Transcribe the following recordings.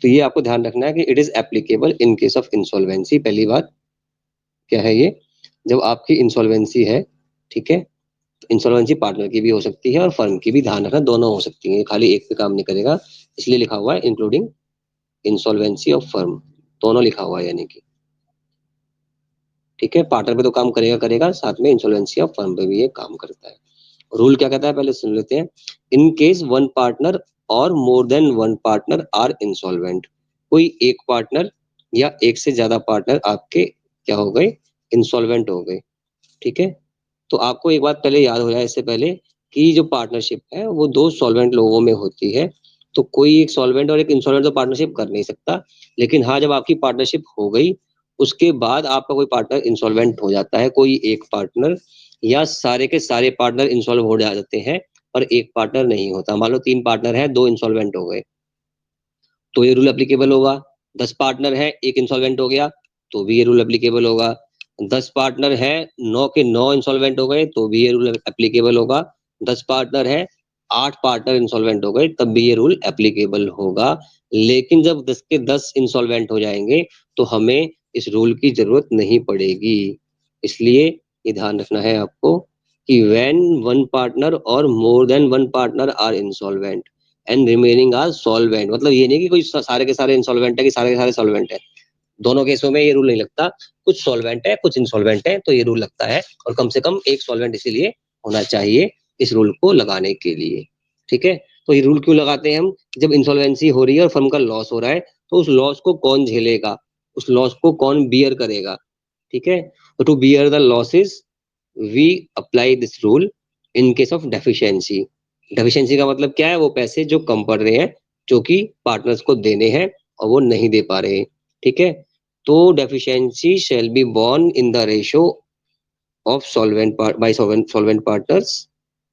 तो ये आपको ध्यान रखना है कि it is applicable in case of insolvency. पहली बात क्या है ये, जब आपकी इंसॉल्वेंसी है, ठीक है, इंसॉल्वेंसी पार्टनर की भी हो सकती है और फर्म की भी, ध्यान रखना दोनों हो सकती है, खाली एक पे काम नहीं करेगा, इसलिए लिखा हुआ है इंक्लूडिंग इंसॉल्वेंसी ऑफ फर्म, दोनों लिखा हुआ है यानी कि, ठीक है, पार्टनर पे तो काम करेगा करेगा, साथ में इंसॉल्वेंसी ऑफ फर्म पे भी ये काम करता है। रूल क्या कहता है पहले सुन लेते हैं। In case one partner or more than one partner are insolvent, कोई एक पार्टनर या एक से ज्यादा पार्टनर आपके क्या हो गए, इंसॉल्वेंट हो गए, ठीक है। तो आपको एक बात पहले याद हो जाए इससे पहले कि जो पार्टनरशिप है वो दो सॉल्वेंट लोगों में होती है, तो कोई एक सॉल्वेंट और एक इंसॉल्वेंट तो पार्टनरशिप कर नहीं सकता, लेकिन हाँ जब आपकी पार्टनरशिप हो गई उसके बाद आपका कोई पार्टनर इंसॉल्वेंट हो जाता है, कोई एक पार्टनर या सारे के सारे पार्टनर इंसॉल्व हो जाते हैं और एक पार्टनर नहीं होता। मान लो 3 पार्टनर है, 2 इंसॉल्वेंट हो गए तो ये रूल एप्लीकेबल होगा। 10 पार्टनर है, एक इंसॉल्वेंट हो गया तो भी ये रूल एप्लीकेबल होगा। 10 पार्टनर है, 9 के 9 इंसॉल्वेंट हो गए तो भी ये रूल एप्लीकेबल होगा। 10 पार्टनर है, 8 पार्टनर इंसॉल्वेंट हो गए तब भी ये रूल एप्लीकेबल होगा। लेकिन जब 10 के 10 इंसॉल्वेंट हो जाएंगे तो हमें इस रूल की जरूरत नहीं पड़ेगी। इसलिए ये ध्यान रखना है आपको कि when one partner or more than one partner are insolvent and remaining are solvent, मतलब ये नहीं कि कोई सारे के सारे इंसॉल्वेंट है कि सारे के सारे सॉल्वेंट है, दोनों केसों में ये रूल नहीं लगता, कुछ सॉल्वेंट है कुछ इंसॉल्वेंट है तो ये रूल लगता है, और कम से कम एक सॉल्वेंट इसीलिए होना चाहिए इस रूल को लगाने के लिए, ठीक है। तो ये रूल क्यों लगाते हैं हम, जब इंसॉल्वेंसी हो रही है और फर्म का लॉस हो रहा है तो उस लॉस को कौन झेलेगा, उस लॉस को कौन बियर करेगा, ठीक है। तो to bear the losses we apply this rule in case of deficiency. Deficiency का मतलब क्या है, वो पैसे जो कम पड़ रहे हैं जो कि पार्टनर्स को देने हैं और वो नहीं दे पा रहे, ठीक है। तो deficiency shall be borne in the ratio of solvent by solvent partners,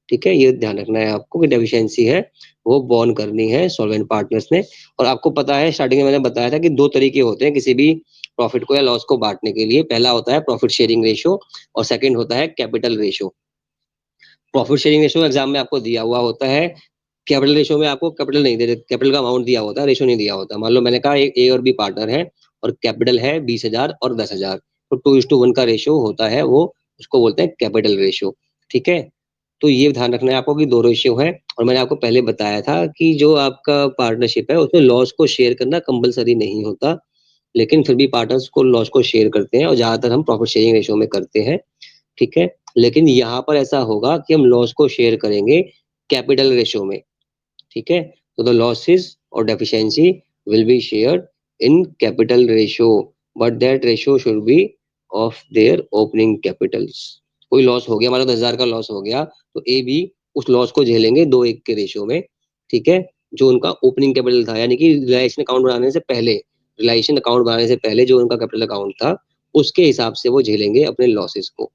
ठीक है। ये ध्यान रखना है आपको कि डेफिशिएंसी है वो बोर्न करनी है सॉल्वेंट पार्टनर्स ने। और आपको पता है स्टार्टिंग में मैंने बताया था कि दो तरीके होते हैं किसी भी प्रॉफिट को या लॉस को बांटने के लिए, पहला होता है प्रॉफिट शेयरिंग रेशियो और सेकंड होता है capital ratio. Profit sharing ratio exam में आपको दिया हुआ होता है, कैपिटल रेशियो में आपको कैपिटल नहीं दे, कैपिटल का अमाउंट दिया होता है, रेशियो नहीं दिया होता। मान लो मैंने कहा ए और बी पार्टनर है और कैपिटल है 20,000 और 10,000, तो 2:1 का रेशियो होता है, वो उसको बोलते हैं कैपिटल रेशियो, ठीक है। तो ये ध्यान रखना है आपको कि दो रेशियो है। और मैंने आपको पहले बताया था कि जो आपका पार्टनरशिप है उसमें लॉस को शेयर करना कंपलसरी नहीं होता, लेकिन फिर भी पार्टनर्स को लॉस को शेयर करते हैं और ज्यादातर हम प्रॉफिट शेयरिंग रेशियो में करते हैं, ठीक है। लेकिन यहाँ पर ऐसा होगा कि हम लॉस को शेयर करेंगे कैपिटल रेशियो में, ठीक है। तो द लॉसेस और deficiency will be shared in capital ratio, but that ratio should be of their opening Capitals. कोई लॉस हो गया, मान लो 10,000 का लॉस हो गया तो ए भी उस लॉस को झेलेंगे 2:1 के रेशियो में, ठीक है। जो उनका ओपनिंग कैपिटल था, यानी कि रिलायेशन अकाउंट बनाने से पहले, रिलायेशन अकाउंट बनाने से पहले जो उनका कैपिटल अकाउंट था उसके हिसाब से वो झेलेंगे अपने लॉसेस को,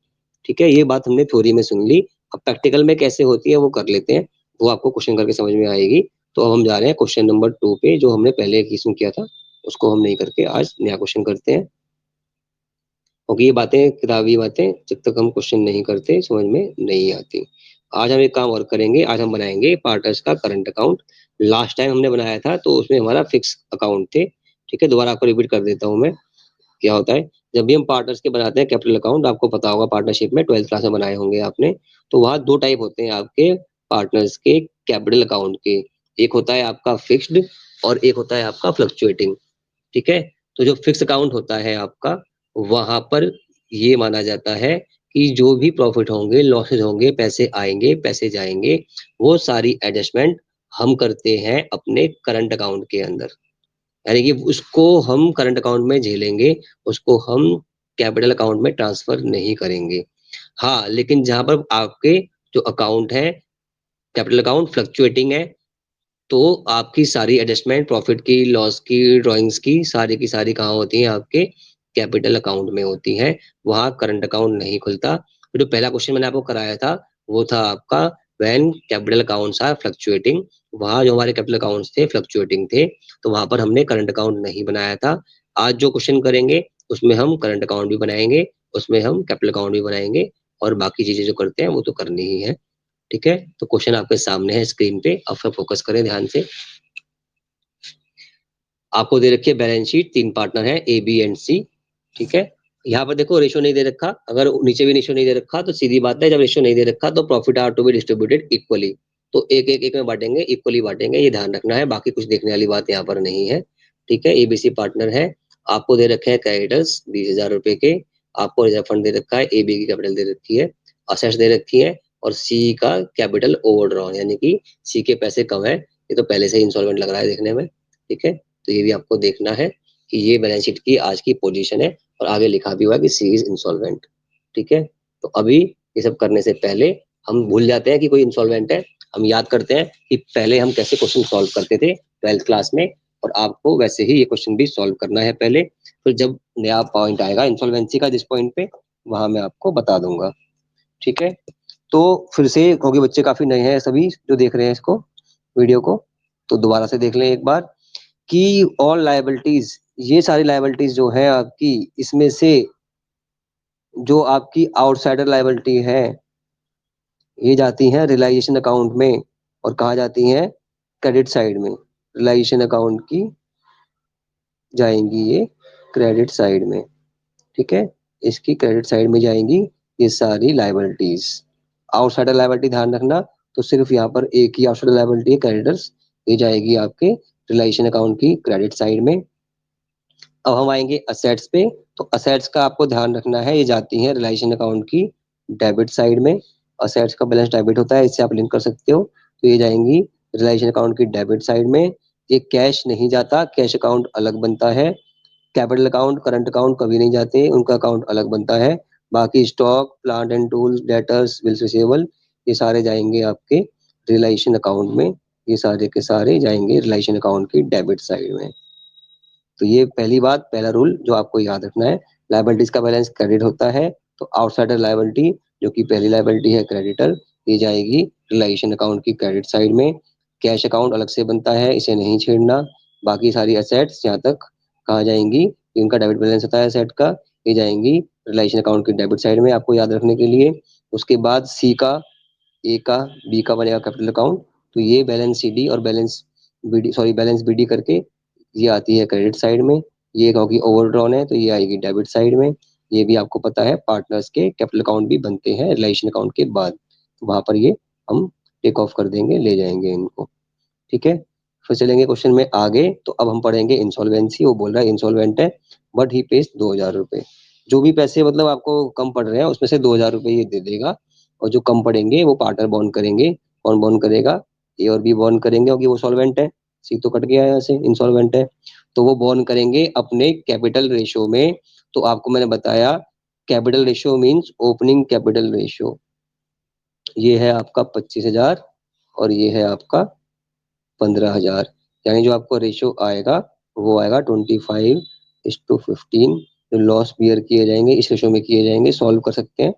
ठीक है। ये बात हमने थ्योरी में सुन ली, अब प्रैक्टिकल में कैसे होती है वो कर लेते हैं, वो आपको क्वेश्चन करके समझ में आएगी। तो अब हम जा रहे हैं क्वेश्चन नंबर 2 पे, जो हमने पहले क्वेश्चन किया था उसको हम नहीं करके आज नया क्वेश्चन करते हैं, क्योंकि ये बातें किताबी बातें जब तक हम क्वेश्चन नहीं करते समझ में नहीं आती। आज हम एक काम और करेंगे, आज हम बनाएंगे पार्टनर्स का करंट अकाउंट। लास्ट टाइम हमने बनाया था तो उसमें हमारा फिक्स अकाउंट थे, ठीक है। दोबारा आपको रिपीट कर देता हूँ मैं, क्या होता है जब भी हम पार्टनर्स के बनाते हैं कैपिटल अकाउंट, आपको पता होगा पार्टनरशिप में 12th क्लास में बनाए होंगे आपने, तो वहाँ दो टाइप होते हैं आपके पार्टनर्स के कैपिटल अकाउंट के, एक होता है आपका फिक्स्ड और एक होता है आपका फ्लक्चुएटिंग, ठीक है। तो जो फिक्स अकाउंट होता है आपका, वहां पर ये माना जाता है कि जो भी प्रॉफिट होंगे लॉसेज होंगे, पैसे आएंगे पैसे जाएंगे, वो सारी एडजस्टमेंट हम करते हैं अपने करंट अकाउंट के अंदर, यानी कि उसको हम करंट अकाउंट में झेलेंगे, उसको हम कैपिटल अकाउंट में ट्रांसफर नहीं करेंगे। हाँ, लेकिन जहां पर आपके जो अकाउंट है कैपिटल अकाउंट फ्लक्चुएटिंग है, तो आपकी सारी एडजस्टमेंट प्रॉफिट की लॉस की ड्राइंग्स की सारी कहाँ होती हैं, आपके कैपिटल अकाउंट में होती हैं, वहां करंट अकाउंट नहीं खुलता। तो जो पहला क्वेश्चन मैंने आपको कराया था वो था आपका when capital accounts are fluctuating, वहां जो हमारे कैपिटल अकाउंट्स थे फ्लक्चुएटिंग थे, तो वहां पर हमने करंट अकाउंट नहीं बनाया था। आज जो क्वेश्चन करेंगे उसमें हम करंट अकाउंट भी बनाएंगे, उसमें हम कैपिटल अकाउंट भी बनाएंगे, और बाकी चीजें जो करते हैं वो तो करनी ही है, ठीक है। तो क्वेश्चन आपके सामने है स्क्रीन पे, अब फिर फोकस करें ध्यान से। आपको दे रखी है बैलेंस शीट, 3 पार्टनर है ए, बी एंड सी, ठीक है। यहाँ पर देखो रेशियो नहीं दे रखा, अगर नीचे भी रेशियो नहीं दे रखा तो सीधी बात है, जब रेशियो नहीं दे रखा तो profit are to be distributed equally, तो एक एक एक में बांटेंगे, इक्वली बांटेंगे, ये ध्यान रखना है, बाकी कुछ देखने वाली बात यहाँ पर नहीं है, ठीक है। एबीसी पार्टनर है, आपको दे रखे हैं क्रेडिटर्स 20,000 रुपए के, आपको रिजर्व फंड दे रखा है, ए बी की कैपिटल दे रखी है, असेट्स दे रखी है, और सी का कैपिटल ओवरड्रॉ, यानी कि सी के पैसे कम है, ये तो पहले से ही इंस्टॉलमेंट लग रहा है देखने में, ठीक है। तो ये भी आपको देखना है कि ये बैलेंस शीट की आज की पोजीशन है, और आगे लिखा भी हुआ है कि सी इज इंसॉल्वेंट, ठीक है। तो अभी ये सब करने से पहले हम भूल जाते हैं कि कोई इंसॉल्वेंट है, हम याद करते हैं कि पहले हम कैसे क्वेश्चन सॉल्व करते थे 12th क्लास में, और आपको वैसे ही ये क्वेश्चन भी सॉल्व करना है पहले, फिर जब नया पॉइंट आएगा इंसॉल्वेंसी का जिस पॉइंट पे, वहां मैं आपको बता दूंगा, ठीक है। तो फिर से, क्योंकि बच्चे काफी नए हैं सभी जो देख रहे हैं इसको वीडियो को, तो दोबारा से देख लें एक बार कि ऑल लायबिलिटीज, ये सारी लायबिलिटीज जो है आपकी, इसमें से जो आपकी आउटसाइडर लायबिलिटी है ये जाती हैं रियलाइजेशन अकाउंट में, और कहाँ जाती हैं, क्रेडिट साइड में, रियलाइजेशन अकाउंट की जाएंगी ये क्रेडिट साइड में, ठीक है। इसकी क्रेडिट साइड में जाएंगी ये सारी लायबिलिटीज। आउटसाइडर लायबिलिटी ध्यान रखना, तो सिर्फ यहाँ पर एक ही आउटसाइडर लायबिलिटी है, क्रेडिटर्स, ये जाएगी आपके रियलाइजेशन अकाउंट की क्रेडिट साइड में। अब हम आएंगे असेट्स पे, तो असेट्स का आपको ध्यान रखना है, ये जाती है रियलाइजेशन अकाउंट की डेबिट साइड में, असेट्स का बैलेंस डेबिट होता है, इससे आप लिंक कर सकते हो, तो ये जाएंगी रियलाइजेशन अकाउंट की डेबिट साइड में। ये कैश नहीं जाता, कैश अकाउंट अलग बनता है, कैपिटल अकाउंट करंट अकाउंट कभी नहीं जाते, उनका अकाउंट अलग बनता है। बाकी stock plant and tools debtors bills receivable ये सारे जाएंगे आपके रियलाइजेशन अकाउंट में, ये सारे के सारे जाएंगे रियलाइजेशन अकाउंट की डेबिट साइड में। तो ये पहली बात, पहला रूल जो आपको याद रखना है, लायबिलिटीज का बैलेंस क्रेडिट होता है, तो आउटसाइडर लायबिलिटी जो कि पहली लायबिलिटी है क्रेडिटर, ये जाएगी रियलाइजेशन अकाउंट की क्रेडिट साइड में। कैश अकाउंट अलग से बनता है, इसे नहीं छेड़ना। बाकी सारी असेट्स यहाँ तक कहाँ जाएंगी, इनका डेबिट बैलेंस होता है असेट का, ये जाएंगी रियलाइजेशन अकाउंट की डेबिट साइड में, आपको याद रखने के लिए। उसके बाद सी का, ए का, बी का बनेगा कैपिटल अकाउंट, तो ये बैलेंस सी डी और balance B D, sorry balance B D करके ये आती है क्रेडिट साइड में। ये क्योंकि ओवरड्रॉन है तो ये आएगी डेबिट साइड में। ये भी आपको पता है पार्टनर्स के कैपिटल अकाउंट भी बनते हैं रिलेशन अकाउंट के बाद, तो वहां पर ये हम टेक ऑफ कर देंगे, ले जाएंगे इनको, ठीक है। फिर चलेंगे क्वेश्चन में आगे, तो अब हम पढ़ेंगे इंसॉल्वेंसी। वो बोल रहा है इंसॉल्वेंट है बट ही पेज 2,000 रुपए, जो भी पैसे मतलब आपको कम पड़ रहे हैं उसमें से 2,000 रुपए ये दे देगा, और जो कम पड़ेंगे वो पार्टनर बॉन्ड करेंगे। कौन बॉन्ड करेगा, ए और बी बॉन्ड करेंगे, क्योंकि वो सॉल्वेंट है, सी तो कट गया है यहाँ से, इंसॉल्वेंट है, तो वो बॉन्ड करेंगे अपने कैपिटल रेशियो में। तो आपको मैंने बताया capital ratio means opening capital ratio, ये है आपका 25,000 और ये है आपका 15,000, यानी जो आपको रेशियो आएगा वो आएगा 25:15, जो लॉस बियर किए जाएंगे इस रेशियो में किए जाएंगे, सॉल्व कर सकते हैं,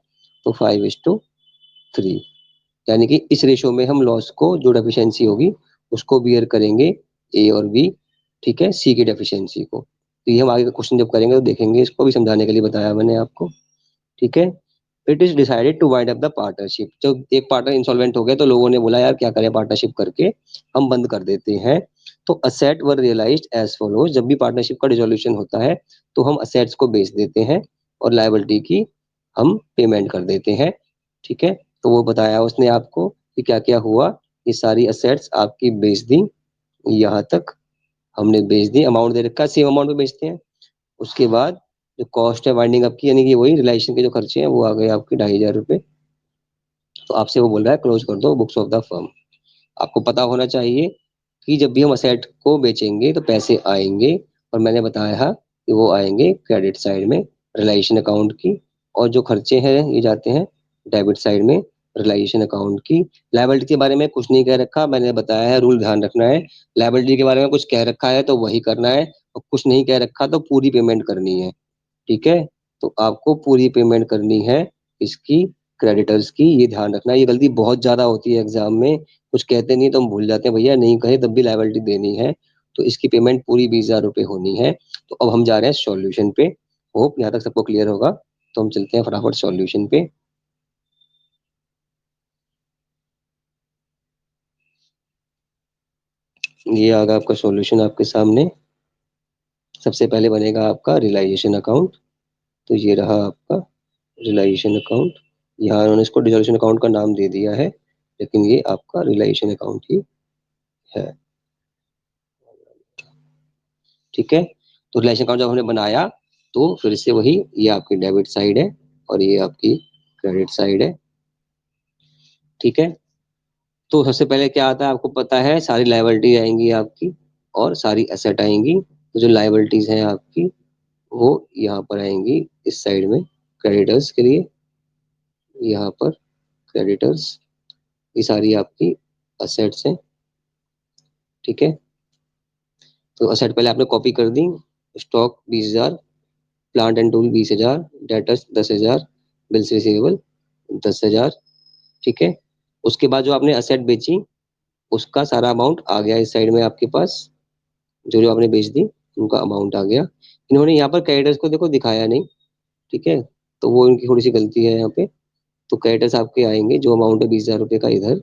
तो 5:3, यानी कि इस रेशियो में हम लॉस को, जो डेफिशिएंसी होगी उसको बियर करेंगे, ए और बी, ठीक है, सी की डेफिशिएंसी को। तो ये हम आगे का क्वेश्चन जब करेंगे तो देखेंगे, इसको भी समझाने के लिए बताया मैंने आपको, ठीक है। It is decided to wind up the partnership, जब एक पार्टनर इंसॉल्वेंट हो गए तो लोगों ने बोला यार क्या करें, पार्टनरशिप करके हम बंद कर देते हैं। तो असेट वर रियलाइज्ड एज फॉलोज, जब भी पार्टनरशिप का डिसोल्यूशन होता है तो हम असेट्स को बेच देते हैं और लायबिलिटी की हम पेमेंट कर देते हैं, ठीक है। तो वो बताया उसने आपको कि क्या क्या हुआ, ये सारी असेट्स आपकी बेच दी, यहाँ तक हमने बेच दी, अमाउंट दे रखा है, सेम अमाउंट पे बेचते हैं। उसके बाद जो कॉस्ट है वाइंडिंग अप की, यानी कि वही रिलेशन के जो खर्चे हैं वो आ गए आपके 2,500 रुपये। तो आपसे वो बोल रहा है क्लोज कर दो बुक्स ऑफ द फर्म। आपको पता होना चाहिए कि जब भी हम असेट को बेचेंगे तो पैसे आएंगे, और मैंने बताया कि वो आएंगे क्रेडिट साइड में रिलाइजेशन अकाउंट की, और जो खर्चे हैं ये जाते हैं डेबिट साइड में रिलाइजेशन अकाउंट की। लायबिलिटी के बारे में कुछ नहीं कह रखा, मैंने बताया है, रूल ध्यान रखना है, लायबिलिटी के बारे में कुछ कह रखा है तो वही करना है, और कुछ नहीं कह रखा तो पूरी पेमेंट करनी है, ठीक है। तो आपको पूरी पेमेंट करनी है इसकी, क्रेडिटर्स की, ये ध्यान रखना। ये गलती बहुत ज्यादा होती है एग्जाम में, कुछ कहते नहीं तो हम भूल जाते हैं, भैया नहीं कहे तब भी लायबिलिटी देनी है, तो इसकी पेमेंट पूरी 20,000 रुपये होनी है। तो अब हम जा रहे हैं सॉल्यूशन पे, होप यहाँ तक सबको क्लियर होगा, तो हम चलते हैं फटाफट सॉल्यूशन पे। ये आ गया आपका सॉल्यूशन आपके सामने, सबसे पहले बनेगा आपका रियलाइजेशन अकाउंट, तो ये रहा आपका रियलाइजेशन अकाउंट। यहाँ उन्होंने इसको डिसोल्यूशन अकाउंट का नाम दे दिया है, लेकिन ये आपका रियलाइजेशन अकाउंट ही है। ठीक है, तो रियलाइजेशन अकाउंट जब हमने बनाया तो फिर से वही, ये आपकी डेबिट साइड है और ये आपकी क्रेडिट साइड है। ठीक है, तो सबसे पहले क्या आता है आपको पता है, सारी लायबिलिटी आएंगी आपकी और सारी एसेट आएंगी। तो जो लायबिलिटीज हैं आपकी वो यहाँ पर आएंगी इस साइड में क्रेडिटर्स के लिए, यहाँ पर क्रेडिटर्स, ये सारी आपकी असेट्स हैं। ठीक है, तो असेट पहले आपने कॉपी कर दी, stock 20,000, plant and tool 20,000, debtors 10,000, bills receivable 10,000। ठीक है, उसके बाद जो आपने असेट बेची उसका सारा अमाउंट आ गया इस साइड में आपके पास, जो जो आपने बेच दी उनका अमाउंट आ गया। इन्होंने यहाँ पर क्रेडिटर्स को देखो दिखाया नहीं, ठीक है, तो वो इनकी थोड़ी सी गलती है यहाँ पे। तो क्रेडिटर्स आपके आएंगे, जो अमाउंट है 20,000 रुपये का इधर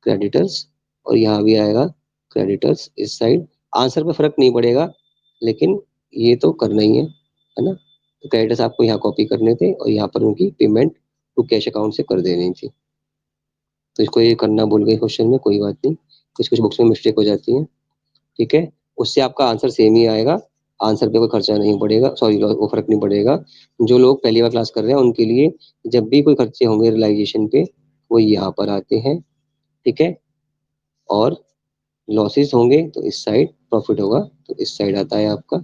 क्रेडिटर्स, और यहाँ भी आएगा क्रेडिटर्स इस साइड। आंसर पे फर्क नहीं पड़ेगा, लेकिन ये तो करना ही है ना। तो क्रेडिटर्स आपको यहाँ कॉपी करने थे और यहाँ पर उनकी पेमेंट टू कैश अकाउंट से कर देनी थी। तो इसको ये करना भूल गए क्वेश्चन में, कोई बात नहीं, कुछ कुछ बुक्स में मिस्टेक हो जाती है। ठीक है, उससे आपका आंसर सेम ही आएगा, आंसर पे कोई खर्चा नहीं पड़ेगा, सॉरी वो फर्क नहीं पड़ेगा। जो लोग पहली बार क्लास कर रहे हैं उनके लिए जब भी कोई खर्चे होंगे रियलाइजेशन पे वो यहाँ पर आते हैं। ठीक है, और लॉसेस होंगे तो इस साइड, प्रॉफिट होगा तो इस साइड आता है आपका।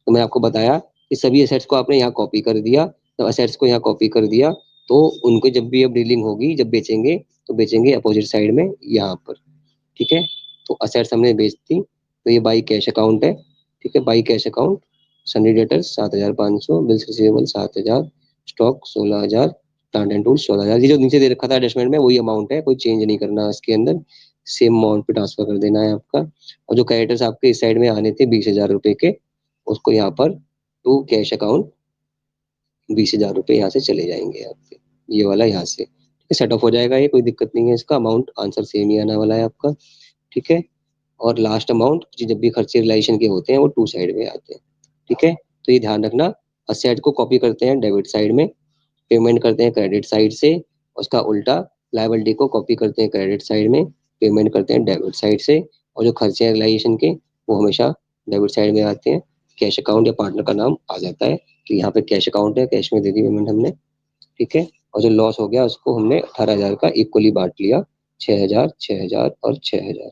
तो मैं आपको बताया कि सभी एसेट्स को आपने यहाँ कॉपी कर दिया, तो एसेट्स को यहाँ कॉपी कर दिया, तो उनको जब भी अब डीलिंग होगी, जब बेचेंगे तो बेचेंगे अपोजिट साइड में यहाँ पर। ठीक है, तो असेट्स हमने बेच दी, तो ये बाई कैश अकाउंट है। ठीक है, by cash account, Sunny debtors 7,500, bills receivable 7,000, stock 16,000, plant and tool 16,000। ये जो नीचे दे रखा था एडजस्टमेंट में वही अमाउंट है, कोई चेंज नहीं करना इसके अंदर, सेम अमाउंट पे ट्रांसफर कर देना है आपका। और जो क्रेडिटर्स आपके इस साइड में आने थे 20,000 रुपए के, उसको यहाँ पर टू कैश अकाउंट 20,000 रुपये यहाँ से चले जाएंगे आपके, ये वाला यहाँ से। ठीक है, सेट ऑफ हो जाएगा, ये कोई दिक्कत नहीं है, इसका अमाउंट आंसर सेम ही आने वाला है आपका। ठीक है, और लास्ट अमाउंट जब भी खर्चे रिलाइजेशन के होते हैं वो टू साइड में आते हैं। ठीक है, तो ये ध्यान रखना, असेट को कॉपी करते हैं डेबिट साइड में, पेमेंट करते हैं क्रेडिट साइड से, उसका उल्टा लायबिलिटी को कॉपी करते हैं क्रेडिट साइड में, पेमेंट करते हैं डेबिट साइड से, और जो खर्चे हैं रिलाइजेशन के वो हमेशा डेबिट साइड में आते हैं। कैश अकाउंट या पार्टनर का नाम आ जाता है, तो यहाँ पे कैश अकाउंट है, कैश में दे दी पेमेंट हमने। ठीक है, और जो लॉस हो गया उसको हमने 18,000 का इक्वली बांट लिया, 6,000, 6,000 और 6,000।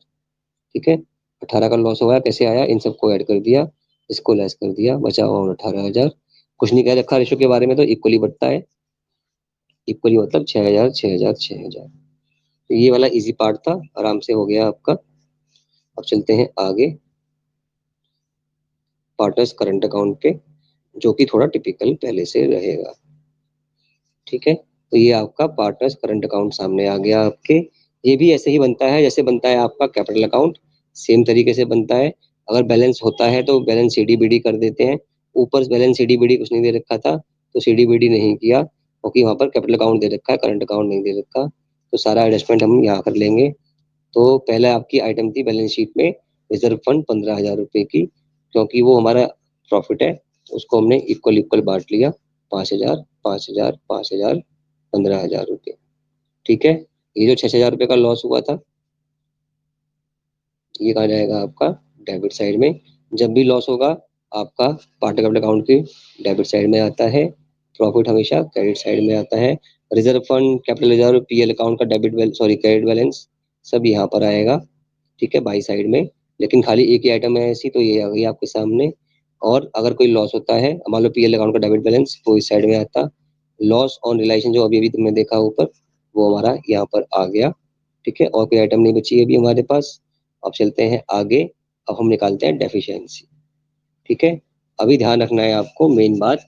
ठीक है, 18 का लॉस हुआ, कैसे आया, इन सबको ऐड कर दिया, इसको लेस कर दिया, बचा हुआ 18,000। कुछ नहीं कह रखा रेशो के बारे में, तो इक्वली बढ़ता है, इक्वली मतलब 6,000, 6,000, 6,000। तो ये वाला इजी पार्ट था, आराम से हो गया आपका। अब चलते हैं आगे पार्टनर्स करंट अकाउंट पे, जो कि थोड़ा टिपिकल पहले से रहेगा। ठीक है, तो ये आपका पार्टनर्स करंट अकाउंट सामने आ गया आपके। ये भी ऐसे ही बनता है जैसे बनता है आपका कैपिटल अकाउंट, सेम तरीके से बनता है। अगर बैलेंस होता है तो बैलेंस सीडीबीडी कर देते हैं, ऊपर बैलेंस सीडीबीडी कुछ नहीं दे रखा था तो सीडीबीडी नहीं किया, क्योंकि वहां पर कैपिटल अकाउंट दे रखा है, करंट अकाउंट नहीं दे रखा। तो सारा एडजस्टमेंट हम यहाँ कर लेंगे। तो पहले आपकी आइटम थी बैलेंस शीट में रिजर्व फंड 15,000 रुपए की, क्योंकि वो हमारा प्रॉफिट है, तो उसको हमने इक्वल इक्वल बांट लिया, 5,000, 5,000, 5,000, 15,000 रुपये। ठीक है, ये जो 6,000 रुपये का लॉस हुआ था ये कहा जाएगा आपका डेबिट साइड में। जब भी लॉस होगा आपका पार्टनर कैपिटल अकाउंट के डेबिट साइड में आता है, प्रॉफिट हमेशा क्रेडिट साइड में आता है। Reserve fund, capital reserve, PL account का डेबिट सॉरी क्रेडिट बैलेंस सब यहाँ पर आएगा। ठीक है, बाई साइड में, लेकिन खाली एक ही आइटम है ऐसी, तो ये आ गई आपके सामने। और अगर कोई लॉस होता है, मान लो पीएल अकाउंट का डेबिट बैलेंस, वो इस साइड में आता। लॉस ऑन रिलाइजेशन जो अभी अभी तुमने देखा ऊपर, वो हमारा यहाँ पर आ गया। ठीक है, और कोई आइटम नहीं बची है अभी हमारे पास। अब चलते हैं आगे, अब हम निकालते हैं डेफिशिएंसी। ठीक है, अभी ध्यान रखना है आपको मेन बात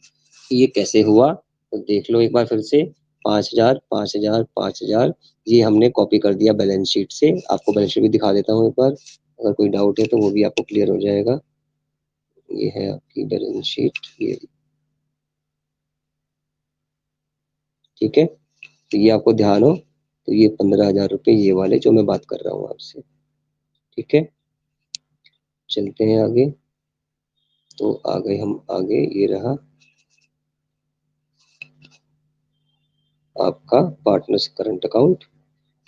कि ये कैसे हुआ, तो देख लो एक बार फिर से। 5,000, 5,000, 5,000, ये हमने कॉपी कर दिया बैलेंस शीट से। आपको बैलेंस शीट भी दिखा देता हूँ एक बार, अगर कोई डाउट है तो वो भी आपको क्लियर हो जाएगा। ये है आपकी बैलेंस शीट, ये। ठीक है, तो ये आपको ध्यान हो, तो ये 15,000 रुपये ये वाले जो मैं बात कर रहा हूँ आपसे। ठीक है, चलते हैं आगे। तो आ गए हम आगे, ये रहा आपका पार्टनर्स करंट अकाउंट।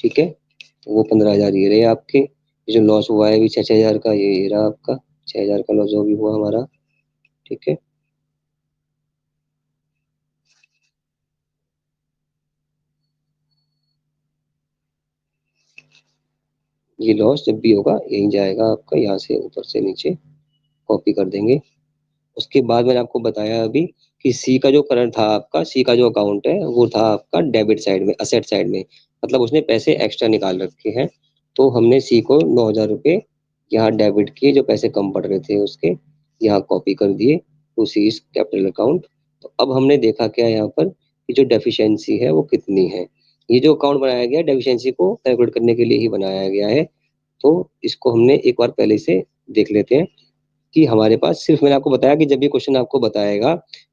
ठीक है, तो वो 15,000 ये रहे आपके। जो लॉस हुआ है अभी 6,000 का, ये रहा आपका 6,000 का लॉस जो भी हुआ हमारा। ठीक है, ये लॉस जब भी होगा यहीं जाएगा आपका, यहाँ से ऊपर से नीचे कॉपी कर देंगे। उसके बाद मैंने आपको बताया अभी कि सी का जो करंट था आपका, सी का जो अकाउंट है वो था आपका डेबिट साइड में, असेट साइड में, मतलब उसने पैसे एक्स्ट्रा निकाल रखे हैं। तो हमने सी को 9,000 रुपये यहाँ डेबिट किए, जो पैसे कम पड़ रहे थे उसके, यहाँ कॉपी कर दिए टू सी कैपिटल अकाउंट। तो अब हमने देखा क्या यहाँ पर कि जो डेफिशिएंसी है वो कितनी है। ये जो अकाउंट बनाया गया डेफिशिएंसी को कैलकुलेट करने के लिए ही बनाया गया है। तो इसको हमने एक बार पहले से देख लेते हैं कि हमारे पास सिर्फ, मैंने आपको बताया कि जब भी क्वेश्चन आपको बताएगा,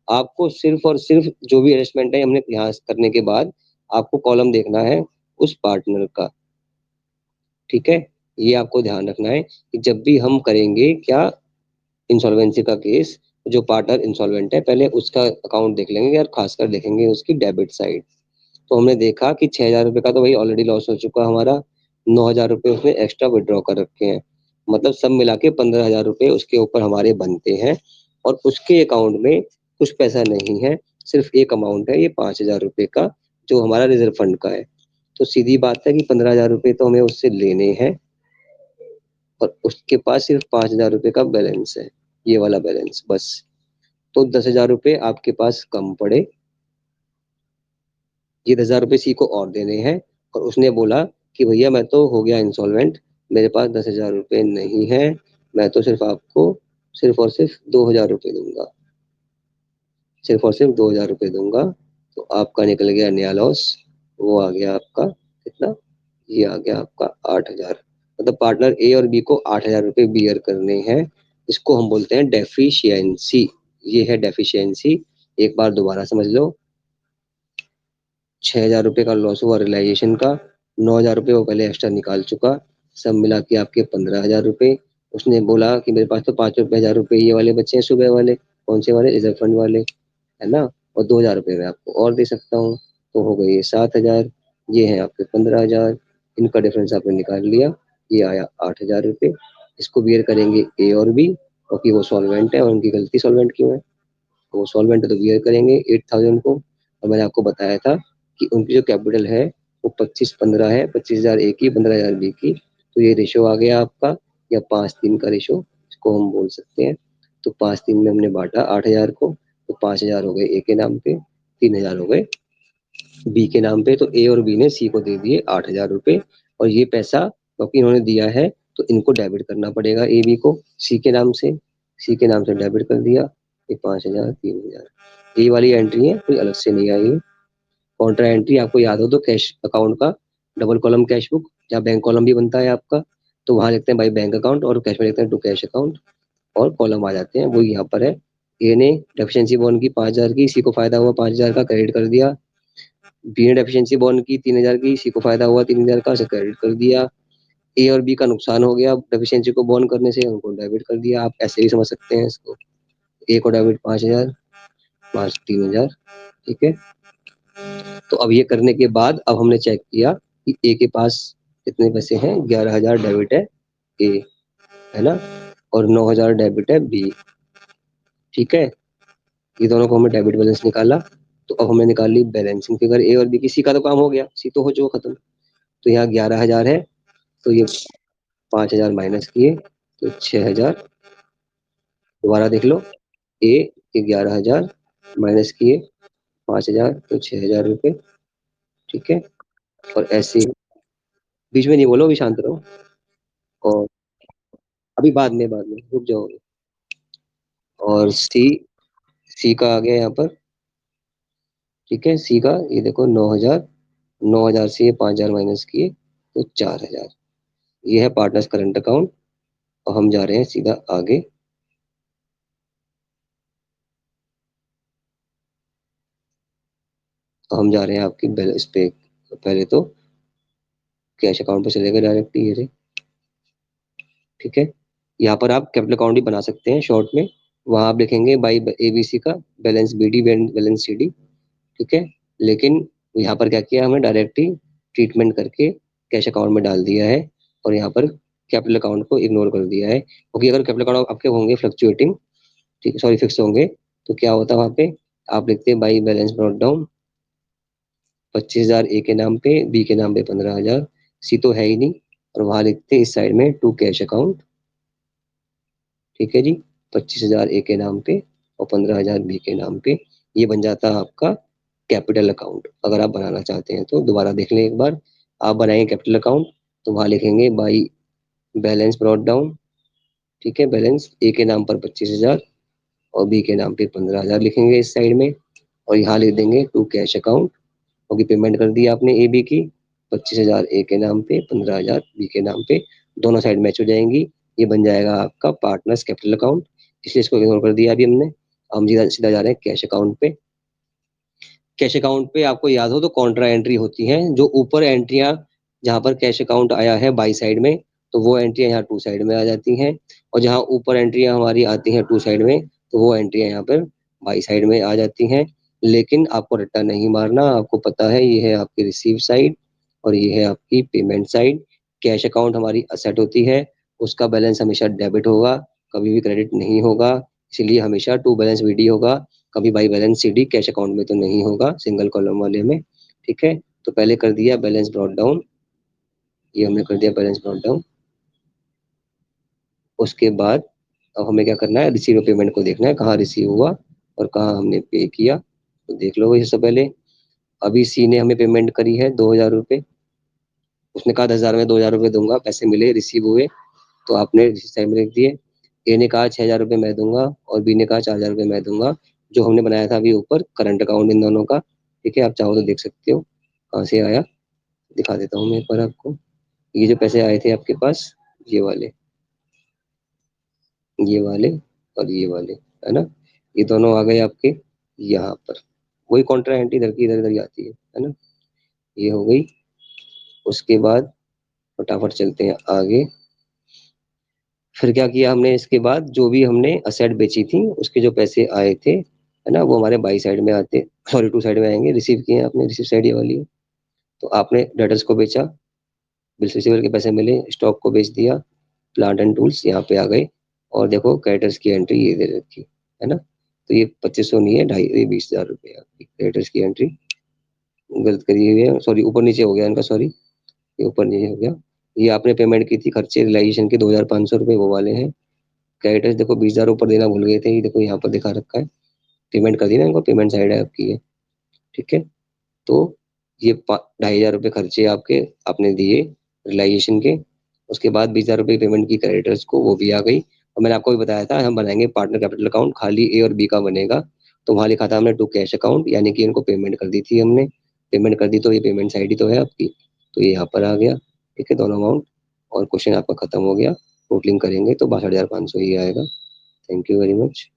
आपको सिर्फ और सिर्फ जो भी एडजस्टमेंट है हमने यहाँ करने के बाद आपको कॉलम देखना है उस पार्टनर का। ठीक है, ये आपको ध्यान रखना है कि जब भी हम करेंगे क्या इंसॉल्वेंसी का केस, जो पार्टनर इंसॉल्वेंट है पहले उसका अकाउंट देख लेंगे और खासकर देखेंगे उसकी डेबिट साइड। तो हमने देखा कि 6,000 रुपये का तो भाई ऑलरेडी लॉस हो चुका हमारा, 9,000 रुपये उसने एक्स्ट्रा विड्रॉ कर रखे हैं, मतलब सब मिला के 15,000 रुपये उसके ऊपर हमारे बनते हैं। और उसके अकाउंट में कुछ पैसा नहीं है, सिर्फ एक अमाउंट है, ये 5,000 रुपये का, जो हमारा रिजर्व फंड का है। तो सीधी बात है कि 15,000 रुपये तो हमें उससे लेने हैं, और उसके पास सिर्फ 5,000 रुपये का बैलेंस है, ये वाला बैलेंस बस। तो 10,000 रुपये आपके पास कम पड़े, ये 10,000 रुपये सी को और देने हैं। और उसने बोला कि भैया मैं तो हो गया इंसॉल्वेंट, मेरे पास 10,000 रुपये नहीं है, मैं तो सिर्फ आपको सिर्फ और सिर्फ 2,000 रुपये दूंगा, सिर्फ और सिर्फ 2,000 रुपये दूंगा। तो आपका निकल गया नया लॉस, वो आ गया आपका कितना, ये आ गया आपका 8,000। मतलब पार्टनर ए और बी को 8,000 रुपये बियर करने हैं। इसको हम बोलते हैं डेफिशिएंसी, ये है डेफिशिएंसी। एक बार दोबारा समझ लो, 6,000 रुपये का लॉस हुआ रियलाइजेशन का, 9,000 रुपये वो पहले एक्स्ट्रा निकाल चुका, सब मिला के आपके 15,000 रुपये। उसने बोला कि मेरे पास तो 5,000 रुपये ये वाले बच्चे हैं सुबह वाले, कौन से वाले, रिजर्व फंड वाले, है ना, और 2,000 रुपये मैं आपको और दे सकता हूँ। तो हो गई ये 7,000, ये है आपके 15,000, इनका डिफरेंस आपने निकाल लिया, ये आया 8,000 रुपये। इसको बियर करेंगे ए और बी, क्योंकि वो सॉल्वेंट है और उनकी गलती, सॉल्वेंट क्यों है, वो सॉल्वेंट है तो बियर करेंगे 8,000 को। और मैंने आपको बताया था कि उनकी जो कैपिटल है वो 25-15 है, 25,000 ए की, 15,000 बी की। तो ये रेशो आ गया आपका, या 5-3 का रेशो इसको हम बोल सकते हैं। तो 5-3 में हमने बांटा 8,000 को, तो 5,000 हो गए ए के नाम पे, 3,000 हो गए बी के नाम पे। तो ए और बी ने सी को दे दिए 8,000 रुपये, और ये पैसा क्योंकि इन्होंने दिया है तो इनको डेबिट करना पड़ेगा ए बी को सी के नाम से, सी के नाम से डेबिट कर दिया। ये 5,000, 3,000, ये वाली एंट्री है, कोई अलग से नहीं आई है। कॉन्ट्रा एंट्री आपको याद हो तो कैश अकाउंट का डबल कॉलम कैश बुक, जहाँ बैंक कॉलम भी बनता है आपका, तो वहां लिखते हैं भाई बैंक अकाउंट, और कैश में लिखते हैं टू कैश अकाउंट, और कॉलम आ जाते हैं, वो यहाँ पर है। ए ने डेफिशिएंसी बॉन्ड की 5,000 की, सी को फायदा हुआ 5,000 का, क्रेडिट कर दिया। बी ने डेफिशिएंसी बॉन्ड की 3,000 की, सी को फायदा हुआ 3,000 का, उसे क्रेडिट कर दिया। ए और बी का नुकसान हो गया डेफिशिएंसी को बॉन्ड करने से, उनको डेबिट कर दिया। आप ऐसे भी समझ सकते हैं इसको, ए को डेबिट 5,000, 3,000। ठीक है, तो अब ये करने के बाद अब हमने चेक किया कि ए के पास कितने पैसे हैं, 11,000 डेबिट है ए, है ना, और 9,000 डेबिट है बी। ठीक है, ये दोनों को हमने डेबिट बैलेंस निकाला। तो अब हमने निकाल ली बैलेंसिंग फिगर ए और बी की। सी का तो काम हो गया, सी तो हो चुका खत्म। तो यहाँ 11,000 है, तो ये 5,000 माइनस किए तो 6,000। दोबारा देख लो, ए के 11,000 माइनस किए 5,000 तो 6,000 रुपये। ठीक है, और ऐसे बीच में नहीं बोलो, अभी शांत रहो। और अभी बाद में रुक जाओ। और सी, सी का आ गया यहाँ पर। ठीक है, सी का ये देखो 9,000, 9,000 से ये 5,000 माइनस किए तो 4,000। ये है पार्टनर्स करंट अकाउंट। और हम जा रहे हैं सीधा आगे। तो हम जा रहे हैं आपकी बैलेंस पे, पहले तो कैश अकाउंट पे चलेगा डायरेक्ट ये रे। ठीक है, यहाँ पर आप कैपिटल अकाउंट भी बना सकते हैं शॉर्ट में, वहां आप लिखेंगे बाई एबीसी का बैलेंस बीडी बैलेंस सीडी, ठीक है। लेकिन यहाँ पर क्या किया हमने, डायरेक्ट ही ट्रीटमेंट करके कैश अकाउंट में डाल दिया है और यहाँ पर कैपिटल अकाउंट को इग्नोर कर दिया है, क्योंकि अगर कैपिटल अकाउंट आपके होंगे फ्लक्चुएटिंग, ठीक, सॉरी फिक्स होंगे, तो क्या होता है वहाँ पे, आप लिखते हैं बाई बैलेंस ब्रॉट डाउन 25,000 ए के नाम पे, बी के नाम पे 15,000, सी तो है ही नहीं, और वहां लिखते हैं इस साइड में टू कैश अकाउंट, ठीक है जी, 25,000 ए के नाम पे और 15,000 बी के नाम पे। ये बन जाता है आपका कैपिटल अकाउंट। अगर आप बनाना चाहते हैं तो दोबारा देख लें एक बार, आप बनाएंगे कैपिटल अकाउंट तो वहां लिखेंगे बाई बैलेंस ब्रॉट डाउन, ठीक है, बैलेंस ए के नाम पर 25,000 और बी के नाम पे 15,000 लिखेंगे इस साइड में, और यहाँ लिख देंगे टू कैश अकाउंट, क्योंकि पेमेंट कर दी आपने ए बी की, 25,000 ए के नाम पे, 15,000 बी के नाम पे, दोनों साइड मैच हो जाएंगी। ये बन जाएगा आपका पार्टनर्स कैपिटल अकाउंट, इसलिए इसको इग्नोर कर दिया अभी हमने। हम सीधा सीधा जा रहे हैं कैश अकाउंट पे। कैश अकाउंट पे आपको याद हो तो कॉन्ट्रा एंट्री होती है, जो ऊपर एंट्रियां जहां पर कैश अकाउंट आया है बाई साइड में, तो वो एंट्रियां यहाँ टू साइड में आ जाती हैं, और जहां ऊपर एंट्रियां हमारी आती हैं टू साइड में, तो वो एंट्रियां यहाँ पर बाई साइड में आ जाती हैं। लेकिन आपको रट्टा नहीं मारना, आपको पता है ये है आपकी रिसीव साइड और ये है आपकी पेमेंट साइड। कैश अकाउंट हमारी असेट होती है, उसका बैलेंस हमेशा डेबिट होगा, कभी भी क्रेडिट नहीं होगा, इसलिए हमेशा टू बैलेंस बीडी होगा, कभी by balance CD cash account में तो नहीं होगा, सिंगल कॉलम वाले में, ठीक है। तो पहले कर दिया बैलेंस ब्रॉट डाउन, ये हमने कर दिया बैलेंस ब्रॉट डाउन। उसके बाद अब हमें क्या करना है, रिसीव पेमेंट को देखना है कहाँ रिसीव हुआ और कहाँ हमने पे किया, तो देख लो ये सब पहले। अभी सी ने हमें पेमेंट करी है 2,000 रुपये, उसने कहा 10,000 में 2,000 रुपये दूंगा, पैसे मिले रिसीव हुए, तो आपने रिसीव साइड में लिख दिए। ए ने कहा 6,000 रुपये मैं दूंगा और बी ने कहा 4,000 रुपये मैं दूंगा, जो हमने बनाया था अभी ऊपर करंट अकाउंट इन दोनों का, ठीक है। आप चाहो तो देख सकते हो कहाँ से आया, दिखा देता हूँ मैं एक बार आपको। ये जो पैसे आए थे आपके पास, ये वाले, ये वाले और ये वाले, है ना, ये दोनों आ गए आपके यहाँ पर। वही कॉन्ट्रा एंट्री इधर की इधर इधर ही आती है ना। ये हो गई। उसके बाद फटाफट चलते हैं आगे। फिर क्या किया हमने, इसके बाद जो भी हमने असेट बेची थी उसके जो पैसे आए थे, है ना, वो हमारे बाई साइड में आते, सॉरी टू साइड में आएंगे, रिसीव किए हैं आपने, रिसीव साइड ये वाली है। तो आपने डेटर्स को बेचा, बिल्स रिसीवर के पैसे मिले, स्टॉक को बेच दिया, प्लांट एंड टूल्स यहाँ पे आ गए, और देखो क्रेडिटर्स की एंट्री ये दे रखी है ना। तो ये 2500 नहीं है, ढाई, ये 20,000 रुपये आपकी क्रेडिटर्स की एंट्री गलत करी हुई है, सॉरी ऊपर नीचे हो गया इनका, सॉरी ये ऊपर नीचे हो गया। ये आपने पेमेंट की थी खर्चे रिलाइजेशन के 2,500 रुपये, वो वाले हैं। क्रेडिटर्स देखो 20,000 ऊपर देना भूल गए थे, ये देखो यहाँ पर दिखा रखा है, पेमेंट कर दी ना इनको, पेमेंट साइड है आपकी ये, ठीक है। तो ये 2,500 रुपये खर्चे आपके आपने दिए रिलाइजेशन के। उसके बाद 20,000 रुपये पेमेंट की क्रेडिटर्स को, वो भी आ गई। और मैंने आपको भी बताया था हम बनाएंगे पार्टनर कैपिटल अकाउंट, खाली ए और बी का बनेगा, तो वहां लिखा था हमने टू कैश अकाउंट, यानी कि इनको पेमेंट कर दी थी हमने, पेमेंट कर दी तो ये पेमेंट साइड ही तो है आपकी, तो ये यहाँ पर आ गया, ठीक है, दोनों अमाउंट। और क्वेश्चन आपका खत्म हो गया, टोटलिंग करेंगे तो 62,500 ही आएगा। Thank you very much.